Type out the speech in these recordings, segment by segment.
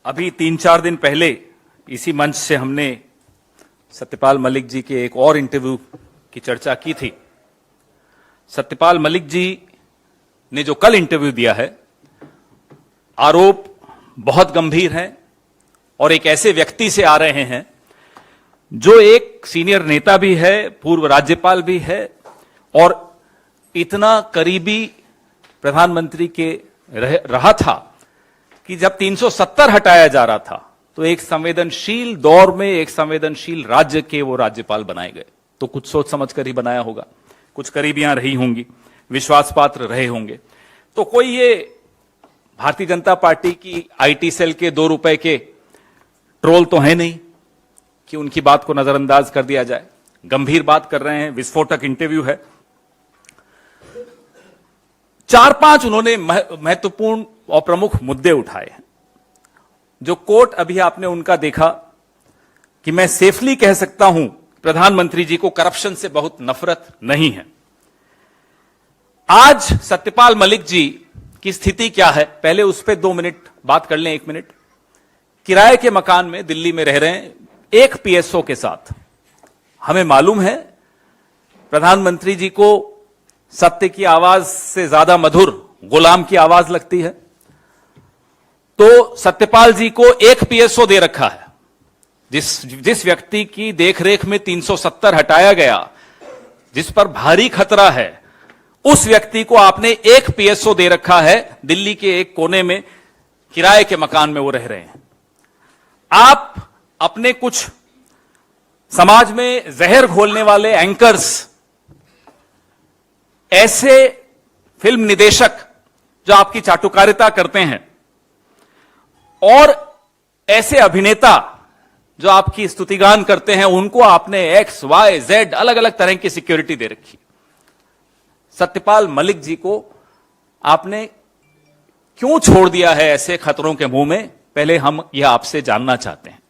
अभी 3-4 दिन पहले इसी मंच से हमने सत्यपाल मलिक जी के एक और इंटरव्यू की चर्चा की थी। सत्यपाल मलिक जी ने जो कल इंटरव्यू दिया है, आरोप बहुत गंभीर हैं और एक ऐसे व्यक्ति से आ रहे हैं जो एक सीनियर नेता भी है, पूर्व राज्यपाल भी है और इतना करीबी प्रधानमंत्री के रहा था कि जब 370 हटाया जा रहा था तो एक संवेदनशील दौर में एक संवेदनशील राज्य के वो राज्यपाल बनाए गए। तो कुछ सोच समझ कर ही बनाया होगा, कुछ करीबियां रही होंगी, विश्वास पात्र रहे होंगे। तो कोई ये भारतीय जनता पार्टी की आईटी सेल के 2 रुपए के ट्रोल तो है नहीं कि उनकी बात को नजरअंदाज कर दिया जाए। गंभीर बात कर रहे हैं, विस्फोटक इंटरव्यू है। 4-5 उन्होंने महत्वपूर्ण और प्रमुख मुद्दे उठाए हैं। जो कोट अभी आपने उनका देखा कि मैं सेफली कह सकता हूं प्रधानमंत्री जी को करप्शन से बहुत नफरत नहीं है। आज सत्यपाल मलिक जी की स्थिति क्या है, पहले उस पर 2 मिनट बात कर लें। 1 मिनट। किराए के मकान में दिल्ली में रह रहे हैं एक पीएसओ के साथ। हमें मालूम है प्रधानमंत्री जी को सत्य की आवाज से ज्यादा मधुर गुलाम की आवाज लगती है, तो सत्यपाल जी को एक पीएसओ दे रखा है। जिस व्यक्ति की देखरेख में 370 हटाया गया, जिस पर भारी खतरा है, उस व्यक्ति को आपने एक पीएसओ दे रखा है। दिल्ली के एक कोने में किराए के मकान में वो रह रहे हैं। आप अपने कुछ समाज में जहर घोलने वाले एंकर्स, ऐसे फिल्म निदेशक जो आपकी चाटुकारिता करते हैं और ऐसे अभिनेता जो आपकी स्तुतिगान करते हैं, उनको आपने एक्स वाई जेड अलग अलग तरह की सिक्योरिटी दे रखी। सत्यपाल मलिक जी को आपने क्यों छोड़ दिया है ऐसे खतरों के मुंह में, पहले हम यह आपसे जानना चाहते हैं।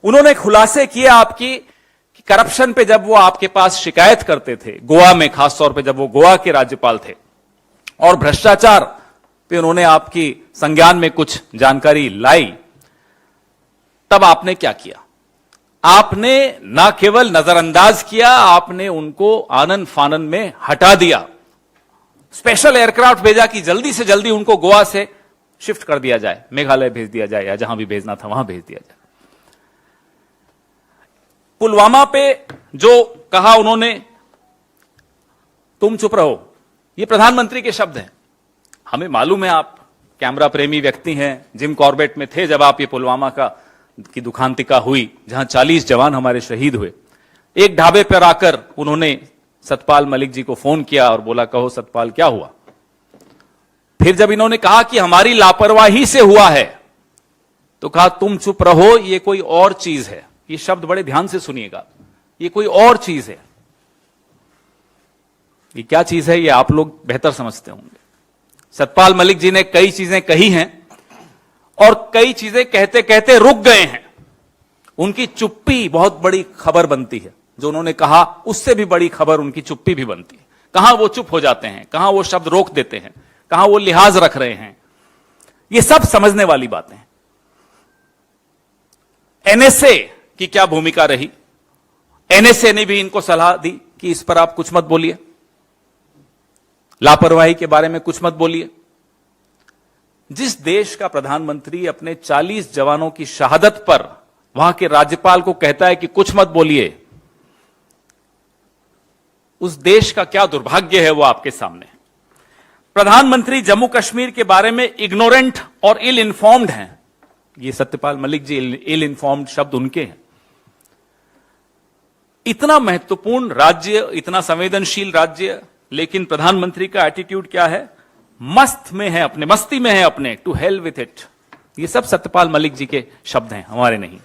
उन्होंने खुलासे किए आपकी कि करप्शन पे जब वो आपके पास शिकायत करते थे, गोवा में खासतौर पे जब वो गोवा के राज्यपाल थे, और भ्रष्टाचार पे उन्होंने आपकी संज्ञान में कुछ जानकारी लाई, तब आपने क्या किया? आपने ना केवल नजरअंदाज किया, आपने उनको आनन फानन में हटा दिया। स्पेशल एयरक्राफ्ट भेजा कि जल्दी से जल्दी उनको गोवा से शिफ्ट कर दिया जाए, मेघालय भेज दिया जाए या जहां भी भेजना था वहां भेज दिया जाए। पुलवामा पे जो कहा उन्होंने, तुम चुप रहो, ये प्रधानमंत्री के शब्द हैं। हमें मालूम है आप कैमरा प्रेमी व्यक्ति हैं, जिम कॉर्बेट में थे जब आप ये पुलवामा की दुखांतिका हुई, जहां 40 जवान हमारे शहीद हुए। एक ढाबे पर आकर उन्होंने सत्यपाल मलिक जी को फोन किया और बोला, कहो सत्यपाल क्या हुआ? फिर जब इन्होंने कहा कि हमारी लापरवाही से हुआ है, तो कहा तुम चुप रहो, ये कोई और चीज है। ये शब्द बड़े ध्यान से सुनिएगा, ये कोई और चीज है। ये क्या चीज है ये आप लोग बेहतर समझते होंगे। सत्यपाल मलिक जी ने कई चीजें कही हैं और कई चीजें कहते कहते रुक गए हैं। उनकी चुप्पी बहुत बड़ी खबर बनती है। जो उन्होंने कहा उससे भी बड़ी खबर उनकी चुप्पी भी बनती है। कहां वो चुप हो जाते हैं, कहां वो शब्द रोक देते हैं, कहां वो लिहाज रख रहे हैं, ये सब समझने वाली बातें हैं। एनएसए की क्या भूमिका रही? एनएसए ने भी इनको सलाह दी कि इस पर आप कुछ मत बोलिए, लापरवाही के बारे में कुछ मत बोलिए। जिस देश का प्रधानमंत्री अपने 40 जवानों की शहादत पर वहां के राज्यपाल को कहता है कि कुछ मत बोलिए, उस देश का क्या दुर्भाग्य है वो आपके सामने है। प्रधानमंत्री जम्मू कश्मीर के बारे में इग्नोरेंट और इल इन्फॉर्म्ड हैं। ये सत्यपाल मलिक जी इल इन्फॉर्म्ड शब्द उनके हैं। इतना महत्वपूर्ण राज्य, इतना संवेदनशील राज्य, लेकिन प्रधानमंत्री का एटीट्यूड क्या है? मस्त में है, अपने मस्ती में है अपने, टू हेल विथ इट। ये सब सत्यपाल मलिक जी के शब्द हैं, हमारे नहीं।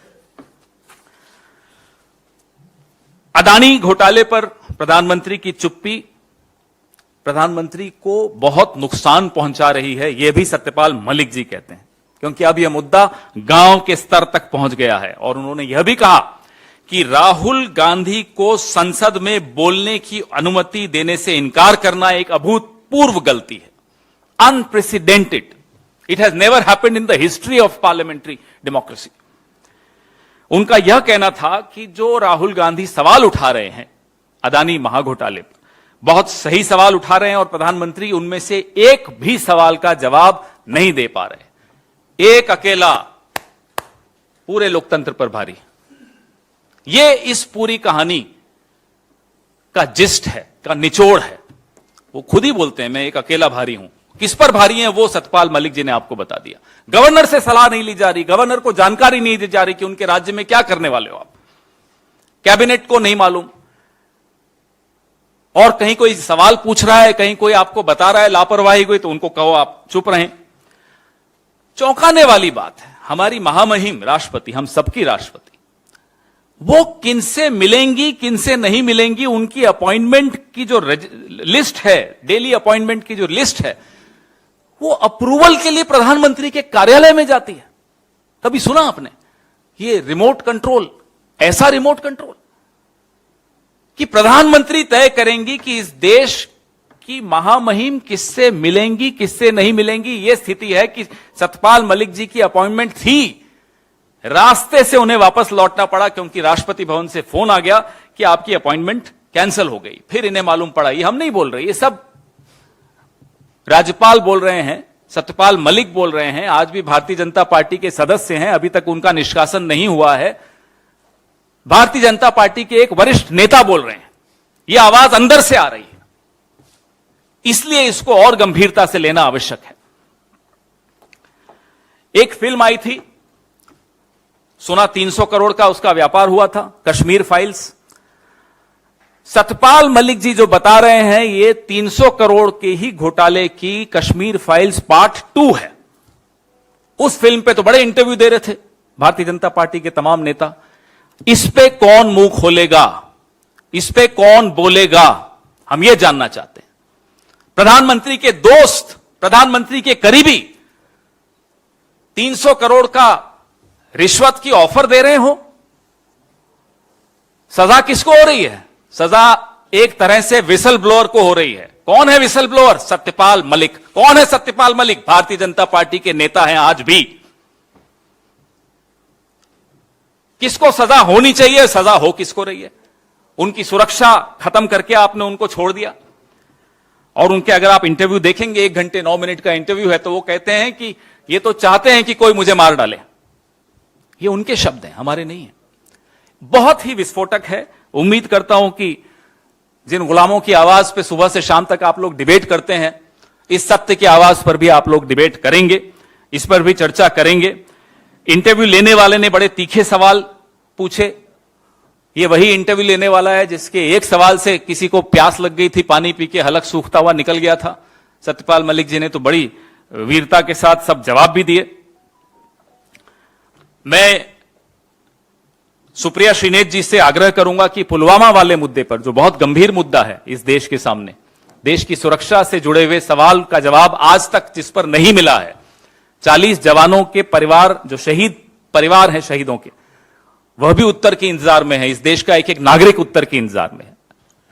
अदानी घोटाले पर प्रधानमंत्री की चुप्पी प्रधानमंत्री को बहुत नुकसान पहुंचा रही है, यह भी सत्यपाल मलिक जी कहते हैं, क्योंकि अब यह मुद्दा गांव के स्तर तक पहुंच गया है। और उन्होंने यह भी कहा कि राहुल गांधी को संसद में बोलने की अनुमति देने से इनकार करना एक अभूतपूर्व गलती है, unprecedented. It has never happened in the history of parliamentary democracy. उनका यह कहना था कि जो राहुल गांधी सवाल उठा रहे हैं अदानी महाघोटाले पर, बहुत सही सवाल उठा रहे हैं और प्रधानमंत्री उनमें से एक भी सवाल का जवाब नहीं दे पा रहे। एक अकेला पूरे लोकतंत्र पर भारी। ये इस पूरी कहानी का जिस्ट है, का निचोड़ है। वो खुद ही बोलते हैं मैं एक अकेला भारी हूं। किस पर भारी हैं वो सतपाल मलिक जी ने आपको बता दिया। गवर्नर से सलाह नहीं ली जा रही, गवर्नर को जानकारी नहीं दी जा रही कि उनके राज्य में क्या करने वाले हो आप। कैबिनेट को नहीं मालूम, और कहीं कोई सवाल पूछ रहा है, कहीं कोई आपको बता रहा है लापरवाही हुई, तो उनको कहो आप चुप रहें। चौंकाने वाली बात है, हमारी महामहिम राष्ट्रपति, हम सबकी राष्ट्रपति, वो किनसे मिलेंगी किनसे नहीं मिलेंगी, उनकी अपॉइंटमेंट की जो लिस्ट है, डेली अपॉइंटमेंट की जो लिस्ट है, वो अप्रूवल के लिए प्रधानमंत्री के कार्यालय में जाती है। कभी सुना आपने ये रिमोट कंट्रोल, ऐसा रिमोट कंट्रोल कि प्रधानमंत्री तय करेंगी कि इस देश की महामहिम किससे मिलेंगी किससे नहीं मिलेंगी। यह स्थिति है कि सतपाल मलिक जी की अपॉइंटमेंट थी, रास्ते से उन्हें वापस लौटना पड़ा क्योंकि राष्ट्रपति भवन से फोन आ गया कि आपकी अपॉइंटमेंट कैंसिल हो गई। फिर इन्हें मालूम पड़ा। ये हम नहीं बोल रहे, ये सब राज्यपाल बोल रहे हैं, सत्यपाल मलिक बोल रहे हैं, आज भी भारतीय जनता पार्टी के सदस्य हैं, अभी तक उनका निष्कासन नहीं हुआ है। भारतीय जनता पार्टी के एक वरिष्ठ नेता बोल रहे हैं। यह आवाज अंदर से आ रही है, इसलिए इसको और गंभीरता से लेना आवश्यक है। एक फिल्म आई थी, सुना 300 करोड़ का उसका व्यापार हुआ था, कश्मीर फाइल्स। सतपाल मलिक जी जो बता रहे हैं ये 300 करोड़ के ही घोटाले की कश्मीर फाइल्स पार्ट 2 है। उस फिल्म पे तो बड़े इंटरव्यू दे रहे थे भारतीय जनता पार्टी के तमाम नेता। इस पे कौन मुंह खोलेगा, इस पे कौन बोलेगा, हम ये जानना चाहते हैं। प्रधानमंत्री के दोस्त, प्रधानमंत्री के करीबी 300 करोड़ का रिश्वत की ऑफर दे रहे हो। सजा किसको हो रही है? सजा एक तरह से विसल ब्लोअर को हो रही है। कौन है विसल ब्लोअर? सत्यपाल मलिक। कौन है सत्यपाल मलिक? भारतीय जनता पार्टी के नेता हैं आज भी। किसको सजा होनी चाहिए, सजा हो किसको रही है? उनकी सुरक्षा खत्म करके आपने उनको छोड़ दिया। और उनके अगर आप इंटरव्यू देखेंगे, 1 घंटे 9 मिनट का इंटरव्यू है, तो वो कहते हैं कि ये तो चाहते हैं कि कोई मुझे मार डाले। ये उनके शब्द हैं, हमारे नहीं है। बहुत ही विस्फोटक है। उम्मीद करता हूं कि जिन गुलामों की आवाज पे सुबह से शाम तक आप लोग डिबेट करते हैं, इस सत्य की आवाज पर भी आप लोग डिबेट करेंगे, इस पर भी चर्चा करेंगे। इंटरव्यू लेने वाले ने बड़े तीखे सवाल पूछे। ये वही इंटरव्यू लेने वाला है जिसके एक सवाल से किसी को प्यास लग गई थी, पानी पी के हलक सूखता हुआ निकल गया था। सत्यपाल मलिक जी ने तो बड़ी वीरता के साथ सब जवाब भी दिए। मैं सुप्रिया श्रीनेत जी से आग्रह करूंगा कि पुलवामा वाले मुद्दे पर, जो बहुत गंभीर मुद्दा है इस देश के सामने, देश की सुरक्षा से जुड़े हुए सवाल का जवाब आज तक जिस पर नहीं मिला है, 40 जवानों के परिवार, जो शहीद परिवार हैं शहीदों के, वह भी उत्तर के इंतजार में है। इस देश का एक एक नागरिक उत्तर के इंतजार में है।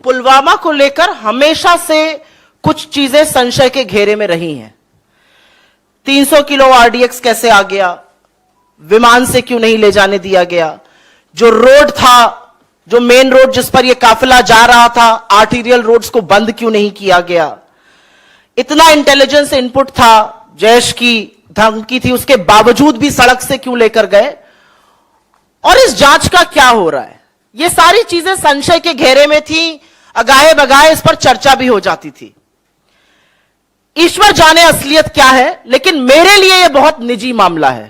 पुलवामा को लेकर हमेशा से कुछ चीजें संशय के घेरे में रही हैं। 300 किलो आरडीएक्स कैसे आ गया? विमान से क्यों नहीं ले जाने दिया गया? जो रोड था, जो मेन रोड जिस पर यह काफिला जा रहा था, आर्टीरियल रोड्स को बंद क्यों नहीं किया गया? इतना इंटेलिजेंस इनपुट था, जैश की धमकी थी, उसके बावजूद भी सड़क से क्यों लेकर गए? और इस जांच का क्या हो रहा है? ये सारी चीजें संशय के घेरे में थी। अगाए बगाए इस पर चर्चा भी हो जाती थी। ईश्वर जाने असलियत क्या है, लेकिन मेरे लिए यह बहुत निजी मामला है।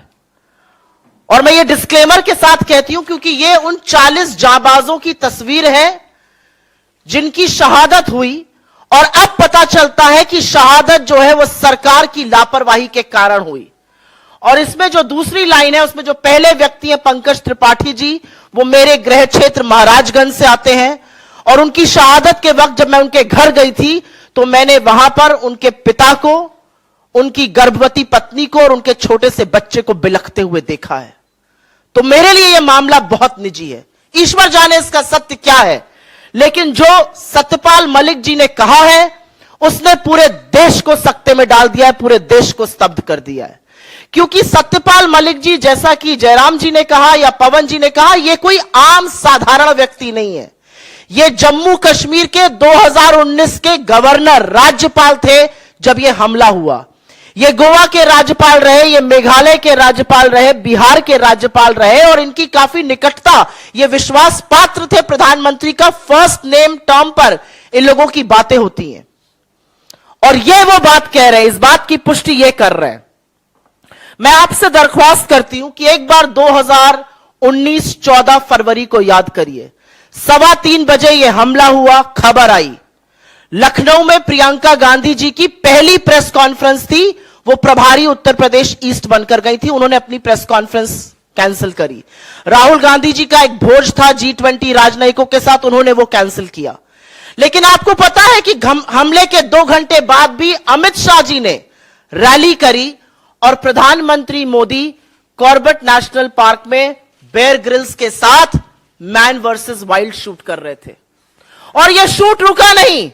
और मैं ये डिस्क्लेमर के साथ कहती हूं क्योंकि ये उन 40 जाबाजों की तस्वीर है जिनकी शहादत हुई, और अब पता चलता है कि शहादत जो है वो सरकार की लापरवाही के कारण हुई। और इसमें जो दूसरी लाइन है, उसमें जो पहले व्यक्ति हैं पंकज त्रिपाठी जी, वो मेरे गृह क्षेत्र महाराजगंज से आते हैं। और उनकी शहादत के वक्त जब मैं उनके घर गई थी तो मैंने वहां पर उनके पिता को, उनकी गर्भवती पत्नी को और उनके छोटे से बच्चे को बिलखते हुए देखा है। तो मेरे लिए यह मामला बहुत निजी है। ईश्वर जाने इसका सत्य क्या है, लेकिन जो सत्यपाल मलिक जी ने कहा है उसने पूरे देश को सकते में डाल दिया है, पूरे देश को स्तब्ध कर दिया है। क्योंकि सत्यपाल मलिक जी, जैसा कि जयराम जी ने कहा या पवन जी ने कहा, यह कोई आम साधारण व्यक्ति नहीं है। ये जम्मू कश्मीर के 2019 के गवर्नर, राज्यपाल थे जब यह हमला हुआ। ये गोवा के राज्यपाल रहे, ये मेघालय के राज्यपाल रहे, बिहार के राज्यपाल रहे, और इनकी काफी निकटता, ये विश्वास पात्र थे प्रधानमंत्री का। फर्स्ट नेम टर्म पर इन लोगों की बातें होती हैं और ये वो बात कह रहे हैं, इस बात की पुष्टि ये कर रहे हैं। मैं आपसे दरख्वास्त करती हूं कि एक बार 2019 14 फरवरी को याद करिए। 3:15 बजे यह हमला हुआ, खबर आई। लखनऊ में प्रियंका गांधी जी की पहली प्रेस कॉन्फ्रेंस थी, वो प्रभारी उत्तर प्रदेश ईस्ट बनकर गई थी, उन्होंने अपनी प्रेस कॉन्फ्रेंस कैंसिल करी। राहुल गांधी जी का एक भोज था G20 राजनयिकों के साथ, उन्होंने वो कैंसिल किया। लेकिन आपको पता है कि हमले के 2 घंटे बाद भी अमित शाह जी ने रैली करी और प्रधानमंत्री मोदी कॉर्बेट नेशनल पार्क में बेयर ग्रिल्स के साथ मैन वर्सेस वाइल्ड शूट कर रहे थे। और यह शूट रुका नहीं,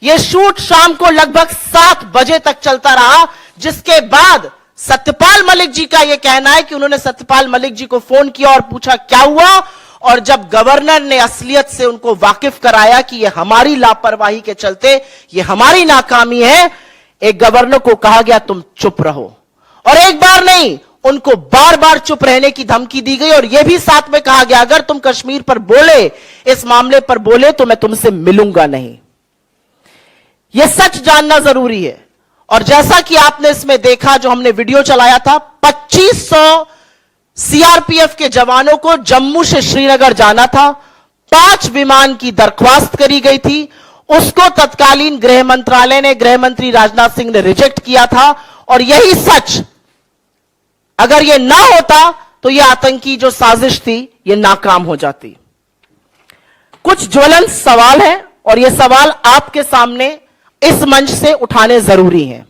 यह शूट शाम को लगभग 7 बजे तक चलता रहा, जिसके बाद सत्यपाल मलिक जी का यह कहना है कि उन्होंने सत्यपाल मलिक जी को फोन किया और पूछा क्या हुआ, और जब गवर्नर ने असलियत से उनको वाकिफ कराया कि यह हमारी लापरवाही के चलते, यह हमारी नाकामी है, एक गवर्नर को कहा गया तुम चुप रहो। और एक बार नहीं, उनको बार बार चुप रहने की धमकी दी गई और यह भी साथ में कहा गया अगर तुम कश्मीर पर बोले, इस मामले पर बोले, तो मैं तुमसे मिलूंगा नहीं। यह सच जानना जरूरी है। और जैसा कि आपने इसमें देखा, जो हमने वीडियो चलाया था, 2500 सीआरपीएफ के जवानों को जम्मू से श्रीनगर जाना था, 5 विमान की दरख्वास्त करी गई थी, उसको तत्कालीन गृह मंत्रालय ने, गृह मंत्री राजनाथ सिंह ने रिजेक्ट किया था। और यही सच, अगर यह ना होता तो यह आतंकी जो साजिश थी यह नाकाम हो जाती। कुछ ज्वलंत सवाल हैं और यह सवाल आपके सामने इस मंच से उठाने जरूरी हैं।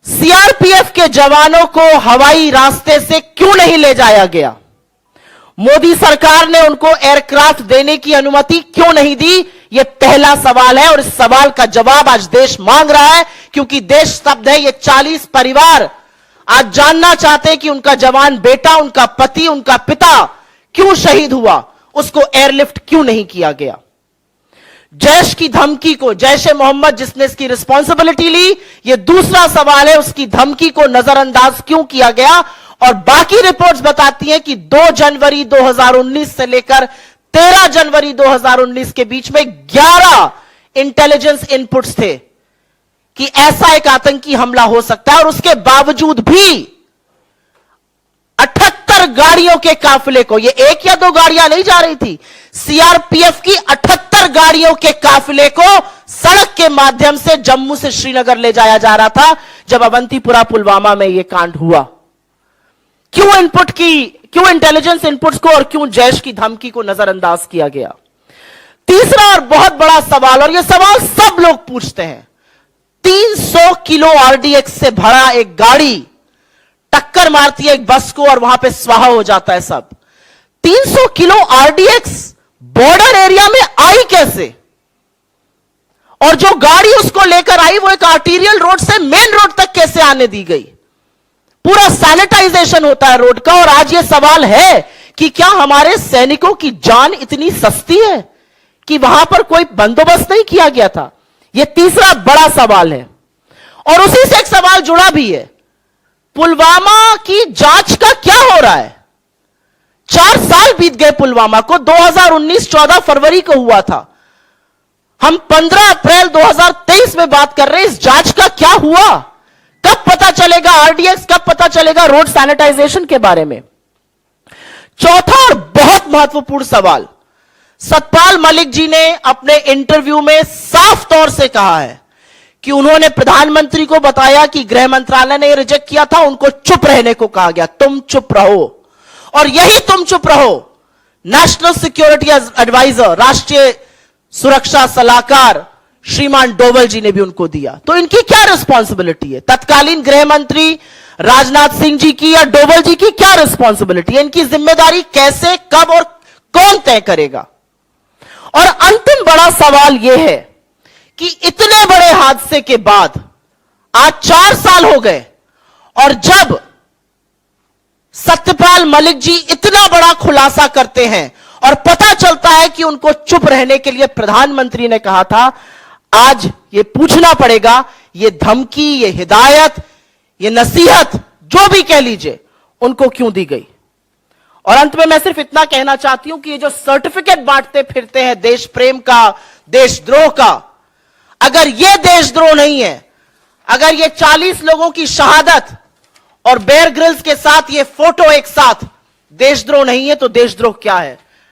सीआरपीएफ के जवानों को हवाई रास्ते से क्यों नहीं ले जाया गया? मोदी सरकार ने उनको एयरक्राफ्ट देने की अनुमति क्यों नहीं दी? यह पहला सवाल है और इस सवाल का जवाब आज देश मांग रहा है, क्योंकि देश स्तब्ध है। ये 40 परिवार आज जानना चाहते हैं कि उनका जवान बेटा, उनका पति, उनका पिता क्यों शहीद हुआ, उसको एयरलिफ्ट क्यों नहीं किया गया? जैश की धमकी को, जैश-ए मोहम्मद जिसने इसकी रिस्पॉन्सिबिलिटी ली, यह दूसरा सवाल है, उसकी धमकी को नजरअंदाज क्यों किया गया? और बाकी रिपोर्ट्स बताती हैं कि 2 जनवरी 2019 से लेकर 13 जनवरी 2019 के बीच में 11 इंटेलिजेंस इनपुट्स थे कि ऐसा एक आतंकी हमला हो सकता है, और उसके बावजूद भी 78 गाड़ियों के काफिले को, ये 1 या 2 गाड़ियां नहीं जा रही थी, सीआरपीएफ की 78 गाड़ियों के काफिले को सड़क के माध्यम से जम्मू से श्रीनगर ले जाया जा रहा था जब अवंतीपुरा पुलवामा में यह कांड हुआ। क्यों इंटेलिजेंस इनपुट्स को और क्यों जैश की धमकी को नजरअंदाज किया गया? तीसरा और बहुत बड़ा सवाल, और यह सवाल सब लोग पूछते हैं, 300 किलो आरडीएक्स से भरा एक गाड़ी टक्कर मारती है एक बस को और वहां पे स्वाहा हो जाता है सब। 300 किलो आरडीएक्स बॉर्डर एरिया में आई कैसे? और जो गाड़ी उसको लेकर आई वो एक आर्टीरियल रोड से मेन रोड तक कैसे आने दी गई? पूरा सैनिटाइजेशन होता है रोड का। और आज ये सवाल है कि क्या हमारे सैनिकों की जान इतनी सस्ती है कि वहां पर कोई बंदोबस्त नहीं किया गया था? यह तीसरा बड़ा सवाल है। और उसी से एक सवाल जुड़ा भी है, पुलवामा की जांच का क्या हो रहा है? 4 साल बीत गए पुलवामा को, 2019 14 फरवरी को हुआ था, हम 15 अप्रैल 2023 में बात कर रहे हैं। इस जांच का क्या हुआ? कब पता चलेगा आरडीएक्स, कब पता चलेगा रोड सैनिटाइजेशन के बारे में? चौथा और बहुत महत्वपूर्ण सवाल, सतपाल मलिक जी ने अपने इंटरव्यू में साफ तौर से कहा है कि उन्होंने प्रधानमंत्री को बताया कि गृह मंत्रालय ने रिजेक्ट किया था, उनको चुप रहने को कहा गया, तुम चुप रहो। और यही तुम चुप रहो नेशनल सिक्योरिटी एडवाइजर, राष्ट्रीय सुरक्षा सलाहकार श्रीमान डोवल जी ने भी उनको दिया। तो इनकी क्या रिस्पॉन्सिबिलिटी है? तत्कालीन गृह मंत्री राजनाथ सिंह जी की या डोवल जी की क्या रिस्पॉन्सिबिलिटी है? इनकी जिम्मेदारी कैसे, कब और कौन तय करेगा? और अंतिम बड़ा सवाल यह है कि इतने बड़े हादसे के बाद आज 4 साल हो गए और जब सत्यपाल मलिक जी इतना बड़ा खुलासा करते हैं और पता चलता है कि उनको चुप रहने के लिए प्रधानमंत्री ने कहा था, आज ये पूछना पड़ेगा, ये धमकी, ये हिदायत, ये नसीहत, जो भी कह लीजिए, उनको क्यों दी गई। और अंत में मैं सिर्फ इतना कहना चाहती हूं कि ये जो सर्टिफिकेट बांटते फिरते हैं देश प्रेम का, देशद्रोह का, अगर ये देशद्रोह नहीं है, अगर ये 40 लोगों की शहादत और बेयर ग्रिल्स के साथ ये फोटो एक साथ देशद्रोह नहीं है, तो देशद्रोह क्या है।